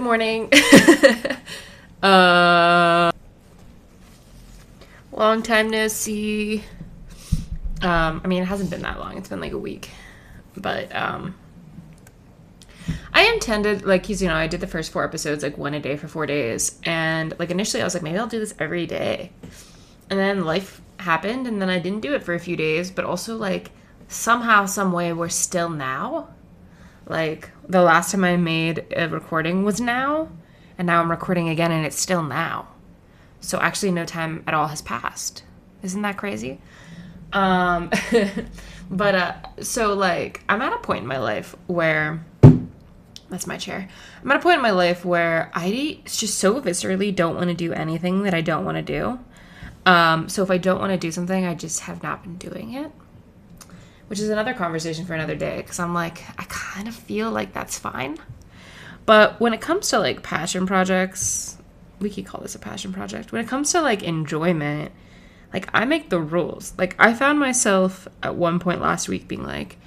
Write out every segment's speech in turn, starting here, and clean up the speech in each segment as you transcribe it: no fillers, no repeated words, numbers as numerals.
morning. Long time no see. I mean, it hasn't been that long. It's been like a week. But I intended, like, I did the first 4 episodes, like, one a day for 4 days. And, like, initially I was like, maybe I'll do this every day. And then life happened, and then I didn't do it for a few days. But also, like, somehow, some way, we're still now. Like, the last time I made a recording was now. And now I'm recording again, and it's still now. So actually no time at all has passed. Isn't that crazy? So, like, I'm at a point in my life where... That's my chair. I'm at a point in my life where I just so viscerally don't want to do anything that I don't want to do. So if I don't want to do something, I just have not been doing it. Which is another conversation for another day. Because I'm like, I kind of feel like that's fine. But when it comes to, like, passion projects... We could call this a passion project. When it comes to, like, enjoyment... Like, I make the rules. Like, I found myself at one point last week being like,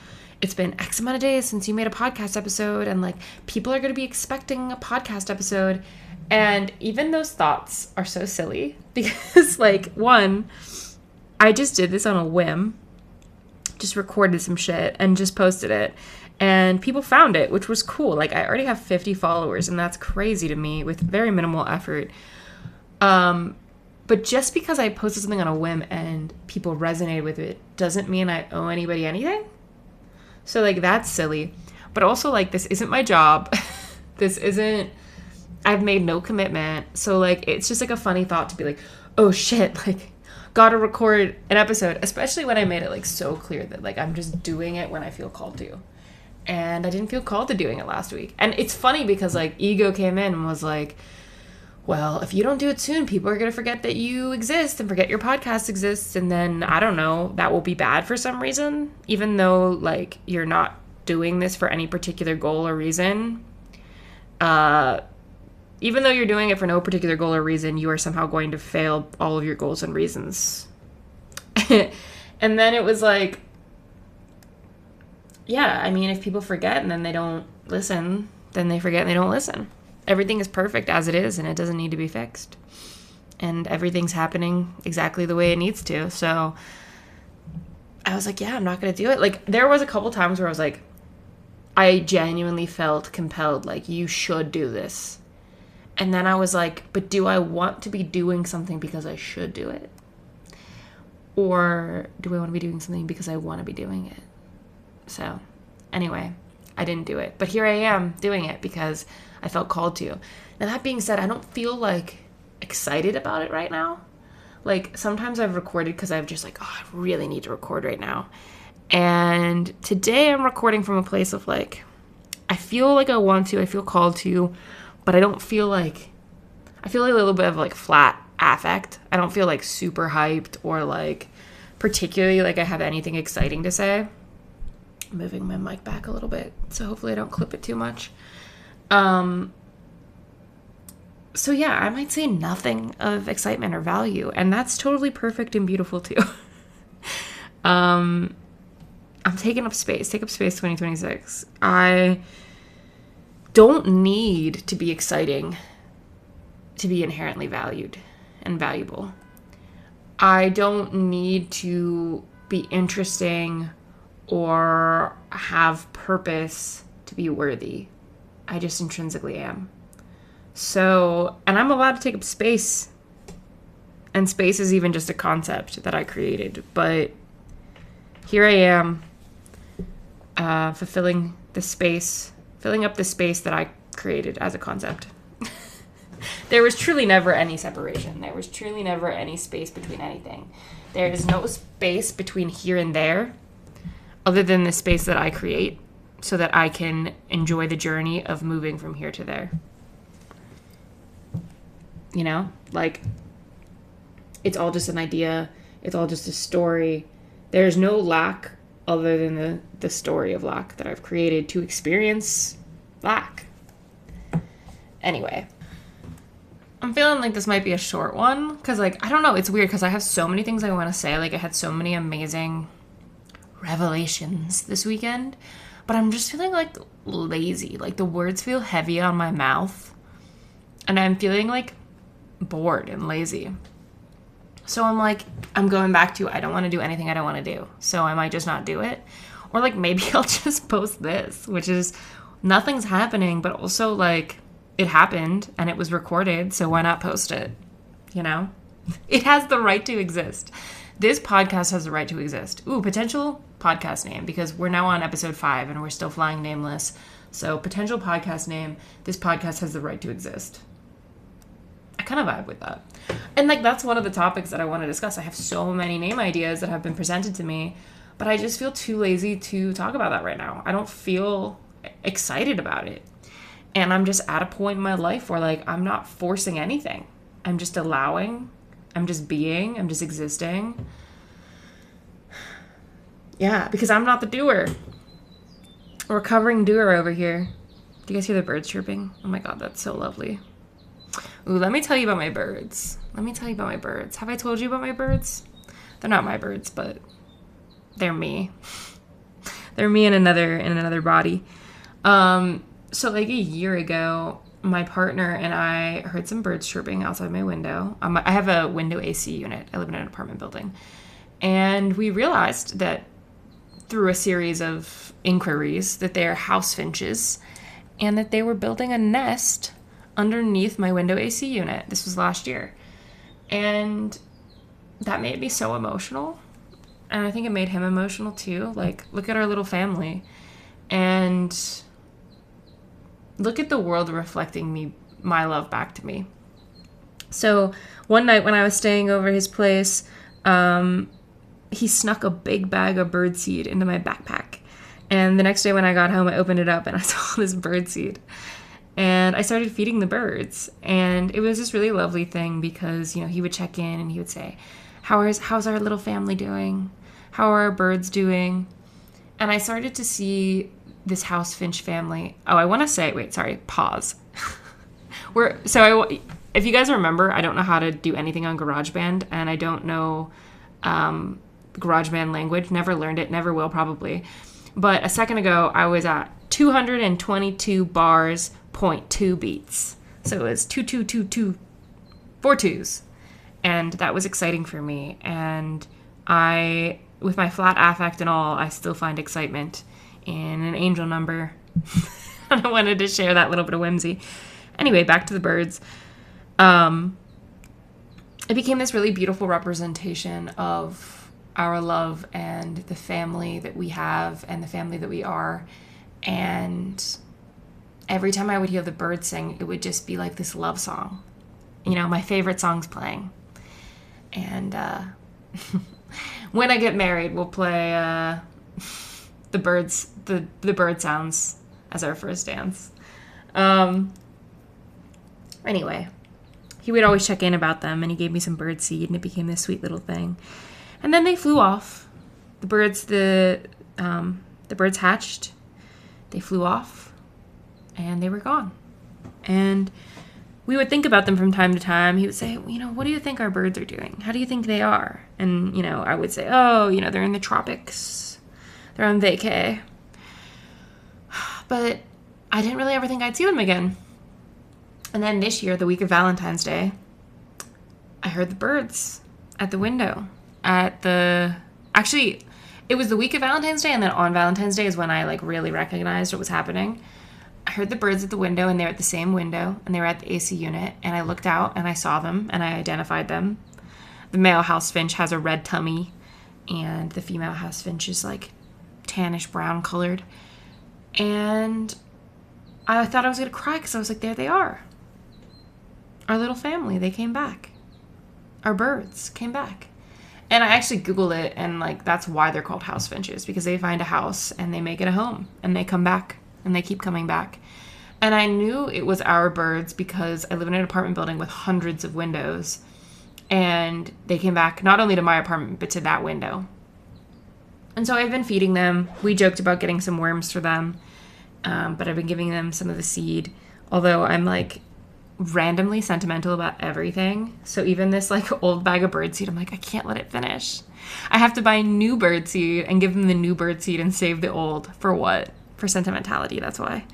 it's been X amount of days since you made a podcast episode, and, like, people are going to be expecting a podcast episode. And even those thoughts are so silly because, like, one, I just did this on a whim, just recorded some shit and just posted it. And people found it, which was cool. Like, I already have 50 followers, and that's crazy to me with very minimal effort. But just because I posted something on a whim and people resonated with it doesn't mean I owe anybody anything. So, like, that's silly. But also, like, this isn't my job. I've made no commitment. So, like, it's just, like, a funny thought to be like, oh, shit, like, gotta record an episode. Especially when I made it, like, so clear that, like, I'm just doing it when I feel called to. And I didn't feel called to doing it last week. And it's funny because, like, ego came in and was like, well, if you don't do it soon, people are going to forget that you exist and forget your podcast exists. And then, I don't know, that will be bad for some reason. Even though, like, you're not doing this for any particular goal or reason. Even though you're doing it for no particular goal or reason, you are somehow going to fail all of your goals and reasons. And then it was like, yeah, I mean, if people forget and then they don't listen, then they forget and they don't listen. Everything is perfect as it is, and it doesn't need to be fixed. And everything's happening exactly the way it needs to. So I was like, yeah, I'm not going to do it. Like, there was a couple times where I was like, I genuinely felt compelled, like, you should do this. And then I was like, but do I want to be doing something because I should do it? Or do I want to be doing something because I want to be doing it? So, anyway, I didn't do it. But here I am doing it because I felt called to. Now, that being said, I don't feel, like, excited about it right now. Like, sometimes I've recorded because I've just, like, oh, I really need to record right now. And today I'm recording from a place of, like, I feel like I want to, I feel called to, but I don't feel like, I feel like a little bit of, like, flat affect. I don't feel, like, super hyped or, like, particularly like I have anything exciting to say. I'm moving my mic back a little bit, so hopefully I don't clip it too much. So yeah, I might say nothing of excitement or value, and that's totally perfect and beautiful too. I'm taking up space. Take up space 2026. I don't need to be exciting to be inherently valued and valuable. I don't need to be interesting or have purpose to be worthy. I just intrinsically am. So, and I'm allowed to take up space. And space is even just a concept that I created. But here I am, filling up the space that I created as a concept. There was truly never any separation. There was truly never any space between anything. There is no space between here and there, other than the space that I create, so that I can enjoy the journey of moving from here to there. You know? Like, it's all just an idea. It's all just a story. There's no lack other than the story of lack that I've created to experience lack. Anyway. I'm feeling like this might be a short one, because, like, I don't know, it's weird, because I have so many things I want to say. Like, I had so many amazing revelations this weekend, but I'm just feeling, like, lazy. Like, the words feel heavy on my mouth. And I'm feeling like bored and lazy. So I'm going back to, I don't want to do anything I don't want to do. So I might just not do it. Or like maybe I'll just post this, which is nothing's happening, but also like it happened and it was recorded. So why not post it? You know, it has the right to exist. This podcast has the right to exist. Ooh, potential podcast name, because we're now on episode 5 and we're still flying nameless. So potential podcast name, this podcast has the right to exist. I kind of vibe with that. And like, that's one of the topics that I want to discuss. I have so many name ideas that have been presented to me, but I just feel too lazy to talk about that right now. I don't feel excited about it. And I'm just at a point in my life where like, I'm not forcing anything. I'm just allowing, I'm just being, I'm just existing. Yeah, because I'm not the doer. Recovering doer over here. Do you guys hear the birds chirping? Oh my God, that's so lovely. Ooh, let me tell you about my birds. Have I told you about my birds? They're not my birds, but they're me. They're me in another body. So like a year ago, my partner and I heard some birds chirping outside my window. I have a window AC unit. I live in an apartment building. And we realized that through a series of inquiries that they are house finches and that they were building a nest underneath my window AC unit. This was last year. And that made me so emotional. And I think it made him emotional too. Like, look at our little family. And look at the world reflecting my love back to me. So one night when I was staying over his place, he snuck a big bag of birdseed into my backpack. And the next day when I got home, I opened it up and I saw this birdseed. And I started feeding the birds. And it was this really lovely thing because, you know, he would check in and he would say, how's our little family doing? How are our birds doing? And I started to see this house finch family. Oh, I want to say, pause. If you guys remember, I don't know how to do anything on GarageBand, and I don't know GarageBand language. Never learned it, never will probably. But a second ago, I was at 222 bars, 0.2 beats. So it was 2, 4 twos. And that was exciting for me. And I, with my flat affect and all, I still find excitement in an angel number. And I wanted to share that little bit of whimsy. Anyway, back to the birds. It became this really beautiful representation of our love and the family that we have and the family that we are. And every time I would hear the birds sing, it would just be like this love song. You know, my favorite song's playing. And when I get married, we'll play the bird sounds as our first dance. Anyway, he would always check in about them, and he gave me some bird seed, and it became this sweet little thing. And then they flew off. The birds hatched. They flew off, and they were gone. And we would think about them from time to time. He would say, you know, what do you think our birds are doing? How do you think they are? And, you know, I would say, oh, you know, they're in the tropics. They're on vacay. But I didn't really ever think I'd see them again. And then this year, the week of Valentine's Day, I heard the birds at the window. Actually, it was the week of Valentine's Day, and then on Valentine's Day is when I like really recognized what was happening. I heard the birds at the window, and they were at the same window, and they were at the AC unit, and I looked out, and I saw them, and I identified them. The male house finch has a red tummy, and the female house finch is like tannish brown colored. And I thought I was going to cry because I was like, there they are. Our little family, they came back. Our birds came back. And I actually Googled it, and like that's why they're called house finches, because they find a house and they make it a home, and they come back, and they keep coming back. And I knew it was our birds because I live in an apartment building with hundreds of windows, and they came back not only to my apartment, but to that window. And so I've been feeding them. We joked about getting some worms for them, but I've been giving them some of the seed, although I'm like randomly sentimental about everything. So even this like old bag of birdseed, I'm like, I can't let it finish. I have to buy new birdseed and give them the new birdseed and save the old. For what? For sentimentality, that's why.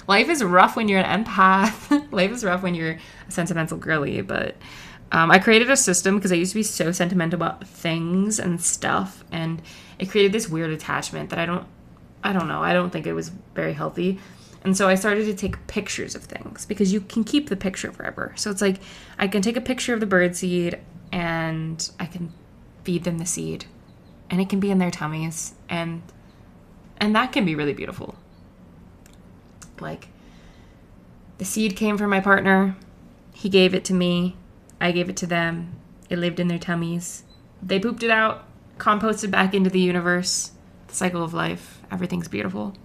Life is rough when you're an empath. Life is rough when you're a sentimental girly, but I created a system because I used to be so sentimental about things and stuff, and it created this weird attachment that I don't know. I don't think it was very healthy. And so I started to take pictures of things because you can keep the picture forever. So it's like I can take a picture of the bird seed and I can feed them the seed and it can be in their tummies and that can be really beautiful. Like the seed came from my partner. He gave it to me. I gave it to them. It lived in their tummies. They pooped it out, composted back into the universe. The cycle of life. Everything's beautiful.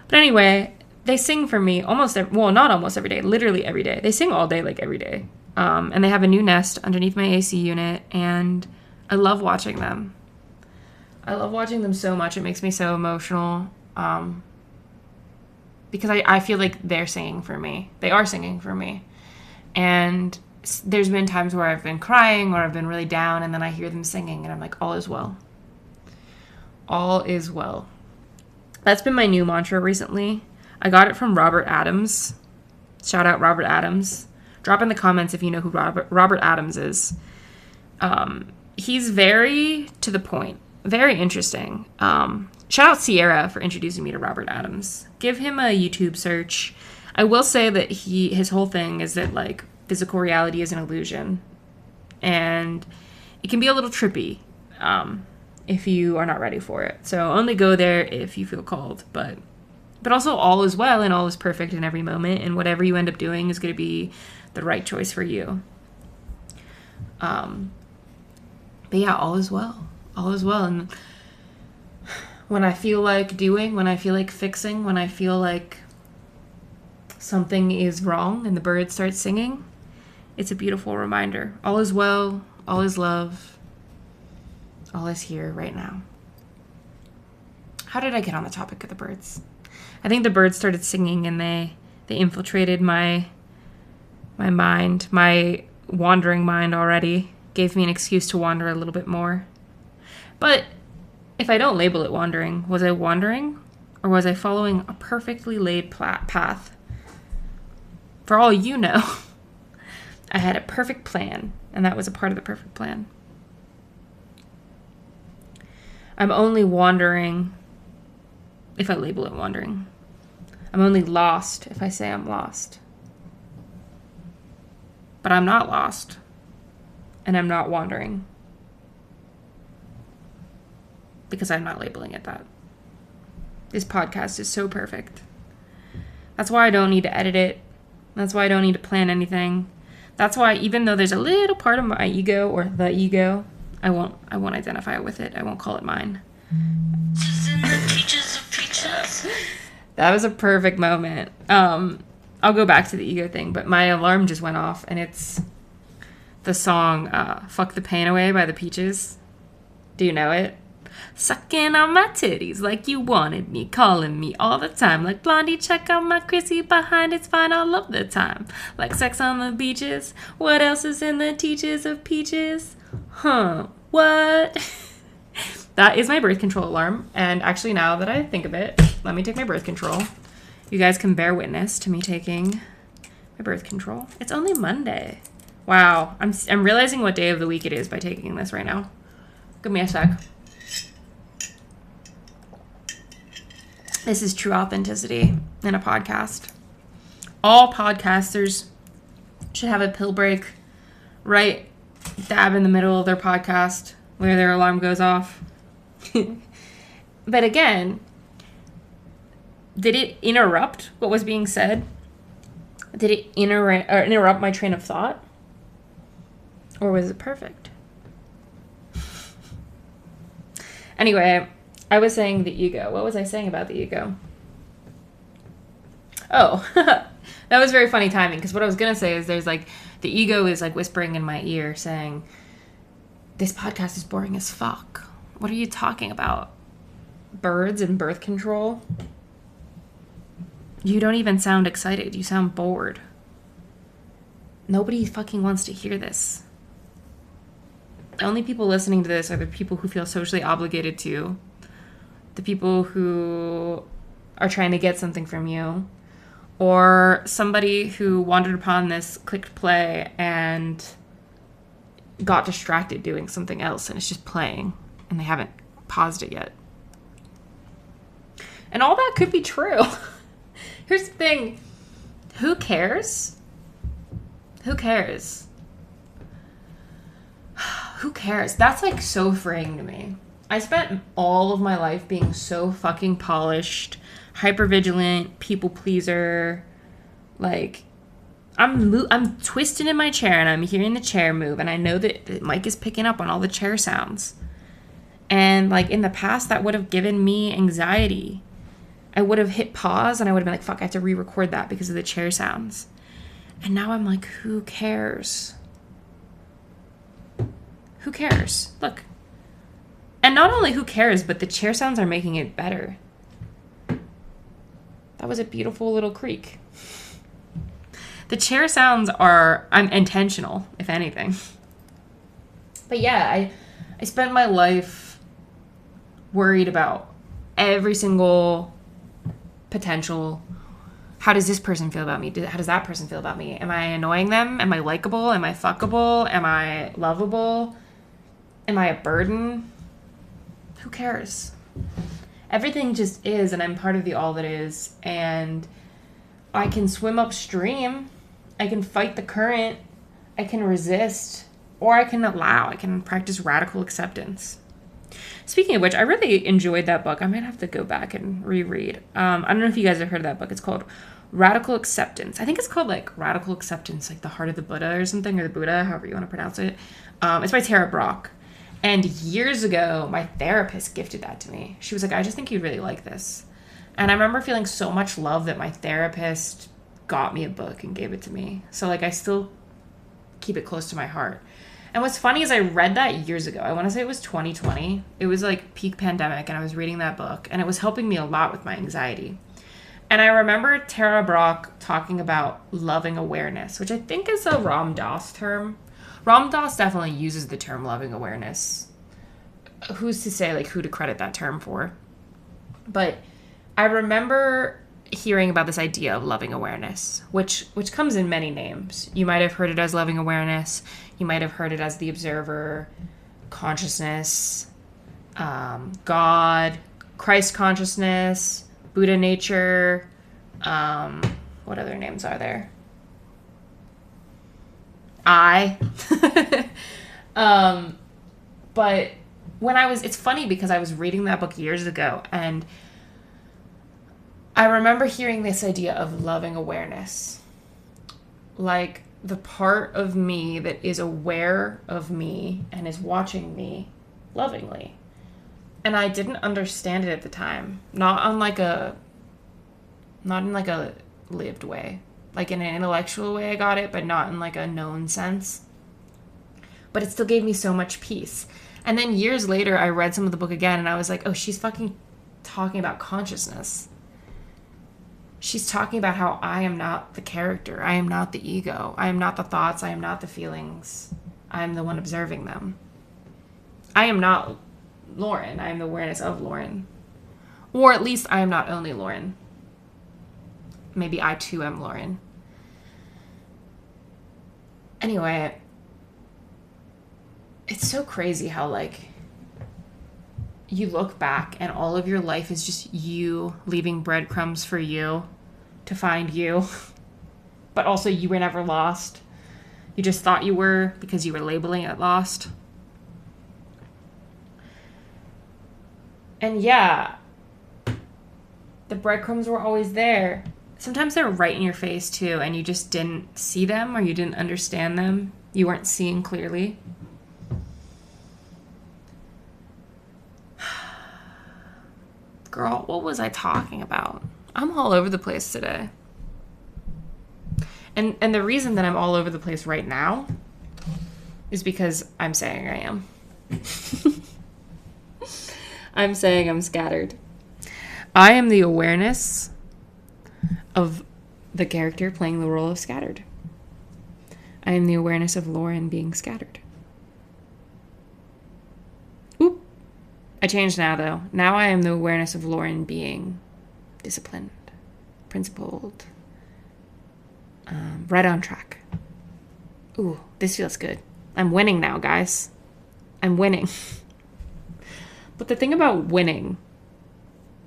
But anyway, they sing for me not almost every day, literally every day. They sing all day, like every day. And they have a new nest underneath my AC unit, and I love watching them. I love watching them so much. It makes me so emotional. Because I feel like they're singing for me. They are singing for me. And there's been times where I've been crying or I've been really down, and then I hear them singing, and I'm like, all is well. All is well. That's been my new mantra recently. I got it from Robert Adams. Shout out Robert Adams. Drop in the comments if you know who Robert Adams is. He's very to the point. Very interesting. Shout out Sierra for introducing me to Robert Adams. Give him a YouTube search. I will say that his whole thing is that like physical reality is an illusion. And it can be a little trippy if you are not ready for it. So only go there if you feel called. But also all is well and all is perfect in every moment. And whatever you end up doing is going to be the right choice for you. But yeah, all is well. All is well. And when I feel like doing, when I feel like fixing, when I feel like something is wrong and the birds start singing, it's a beautiful reminder. All is well. All is love. All is here right now. How did I get on the topic of the birds? I think the birds started singing and they infiltrated my mind, my wandering mind already. Gave me an excuse to wander a little bit more. But if I don't label it wandering, was I wandering? Or was I following a perfectly laid path? For all you know, I had a perfect plan, and that was a part of the perfect plan. I'm only wandering if I label it wandering. I'm only lost if I say I'm lost. But I'm not lost, and I'm not wandering. Because I'm not labeling it that. This podcast is so perfect. That's why I don't need to edit it. That's why I don't need to plan anything. That's why even though there's a little part of my ego or the ego, I won't identify with it. I won't call it mine. That was a perfect moment. I'll go back to the ego thing, but my alarm just went off and it's the song Fuck the Pain Away by the Peaches. Do you know it? Sucking on my titties like you wanted me, calling me all the time like Blondie, check out my Chrissy behind, it's fine all of the time, like sex on the beaches. What else is in the teaches of peaches? What? That is my birth control alarm. And actually, now that I think of it, let me take my birth control. You guys can bear witness to me taking my birth control. It's only Monday. Wow, I'm realizing what day of the week it is by taking this right now. Give me a sec. This is true authenticity in a podcast. All podcasters should have a pill break right dab in the middle of their podcast where their alarm goes off. But again, did it interrupt what was being said? Did it interrupt my train of thought? Or was it perfect? Anyway, I was saying the ego. What was I saying about the ego? Oh, that was very funny timing, because what I was going to say is there's like, the ego is like whispering in my ear saying, this podcast is boring as fuck. What are you talking about? Birds and birth control? You don't even sound excited. You sound bored. Nobody fucking wants to hear this. The only people listening to this are the people who feel socially obligated to, the people who are trying to get something from you, or somebody who wandered upon this, clicked play, and got distracted doing something else, and it's just playing, and they haven't paused it yet. And all that could be true. Here's the thing. Who cares? Who cares? Who cares? That's like so freeing to me. I spent all of my life being so fucking polished, hypervigilant, people pleaser. Like, I'm twisting in my chair and I'm hearing the chair move, and I know that the mic is picking up on all the chair sounds. And like in the past, that would have given me anxiety. I would have hit pause and I would have been like, fuck, I have to re-record that because of the chair sounds. And now I'm like, who cares? Who cares? Look. And not only who cares, but the chair sounds are making it better. That was a beautiful little creak. The chair sounds are, I'm intentional, if anything. But yeah, I spent my life worried about every single potential. How does this person feel about me? How does that person feel about me? Am I annoying them? Am I likable? Am I fuckable? Am I lovable? Am I a burden? Who cares? Everything just is, and I'm part of the all that is. And I can swim upstream. I can fight the current. I can resist. Or I can allow. I can practice radical acceptance. Speaking of which, I really enjoyed that book. I might have to go back and reread. I don't know if you guys have heard of that book. It's called Radical Acceptance. I think it's called like Radical Acceptance, like the Heart of the Buddha or something, or the Buddha, however you want to pronounce it. It's by Tara Brach. And years ago, my therapist gifted that to me. She was like, I just think you'd really like this. And I remember feeling so much love that my therapist got me a book and gave it to me. So like I still keep it close to my heart. And what's funny is I read that years ago. I want to say it was 2020. It was like peak pandemic, and I was reading that book, and it was helping me a lot with my anxiety. And I remember Tara Brach talking about loving awareness, which I think is a Ram Dass term. Ram Dass definitely uses the term loving awareness. Who's to say like who to credit that term for? But I remember hearing about this idea of loving awareness, which comes in many names. You might have heard it as loving awareness. You might have heard it as the observer, consciousness, God, Christ consciousness, Buddha nature. What other names are there? But when it's funny because I was reading that book years ago, and I remember hearing this idea of loving awareness. Like the part of me that is aware of me and is watching me lovingly. And I didn't understand it at the time. Not in like a lived way. Like in an intellectual way I got it, but not in like a known sense. But it still gave me so much peace. And then years later I read some of the book again and I was like, oh, she's fucking talking about consciousness. She's talking about how I am not the character. I am not the ego. I am not the thoughts. I am not the feelings. I am the one observing them. I am not Lauren. I am the awareness of Lauren. Or at least I am not only Lauren. Maybe I too am Lauren. Anyway, it's so crazy how like you look back and all of your life is just you leaving breadcrumbs for you to find you. But also you were never lost. You just thought you were because you were labeling it lost. And yeah, the breadcrumbs were always there. Sometimes they're right in your face too, and you just didn't see them or you didn't understand them. You weren't seeing clearly. Girl, what was I talking about? I'm all over the place today. And the reason that I'm all over the place right now is because I'm saying I am. I'm saying I'm scattered. I am the awareness of the character playing the role of scattered. I am the awareness of Lauren being scattered. Oop. I changed now, though. Now I am the awareness of Lauren being disciplined, principled, Right on track. Ooh, this feels good. I'm winning now, guys. I'm winning. But the thing about winning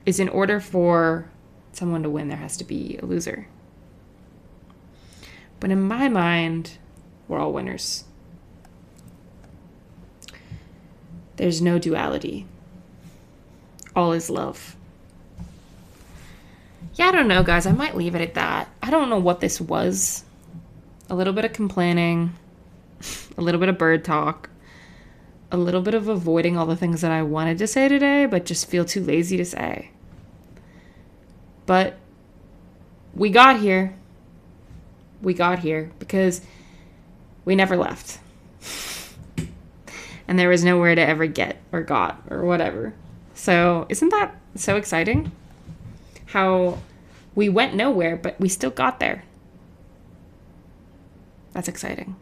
is, in order for someone to win, there has to be a loser. But in my mind, we're all winners. There's no duality. All is love. Yeah, I don't know, guys. I might leave it at that. I don't know what this was. A little bit of complaining, a little bit of bird talk, a little bit of avoiding all the things that I wanted to say today, but just feel too lazy to say. But we got here. We got here because we never left. And there was nowhere to ever get or got or whatever. So isn't that so exciting? How we went nowhere, but we still got there. That's exciting.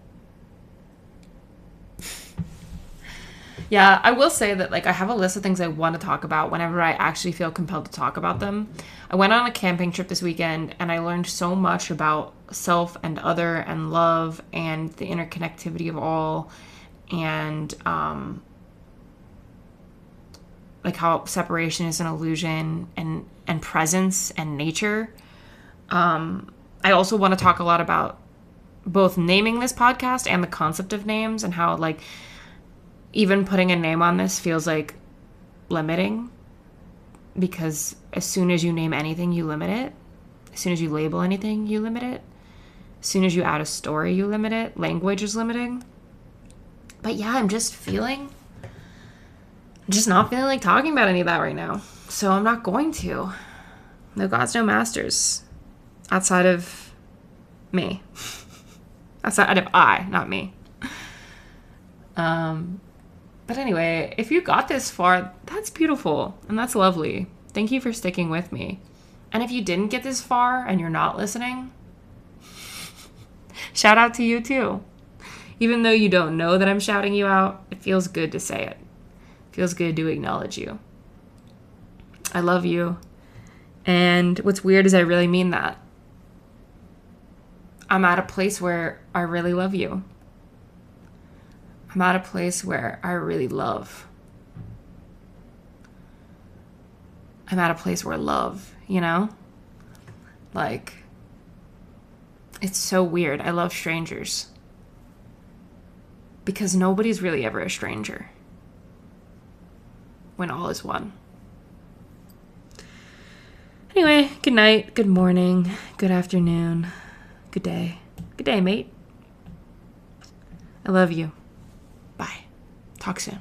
Yeah, I will say that, like, I have a list of things I want to talk about whenever I actually feel compelled to talk about them. I went on a camping trip this weekend and I learned so much about self and other and love and the interconnectivity of all, and like how separation is an illusion, and presence and nature. I also want to talk a lot about both naming this podcast and the concept of names, and how, like, even putting a name on this feels like limiting, because as soon as you name anything, you limit it. As soon as you label anything, you limit it. As soon as you add a story, you limit it. Language is limiting. But yeah, I'm just not feeling like talking about any of that right now. So I'm not going to. No gods, no masters. Outside of me. Outside of I, not me. But anyway, if you got this far, that's beautiful and that's lovely. Thank you for sticking with me. And if you didn't get this far and you're not listening, shout out to you too. Even though you don't know that I'm shouting you out, it feels good to say it. It feels good to acknowledge you. I love you. And what's weird is I really mean that. I'm at a place where I really love you. I'm at a place where I really love. I'm at a place where love, you know? Like, it's so weird. I love strangers. Because nobody's really ever a stranger when all is one. Anyway, good night, good morning, good afternoon, good day. Good day, mate. I love you. Bye. Talk soon.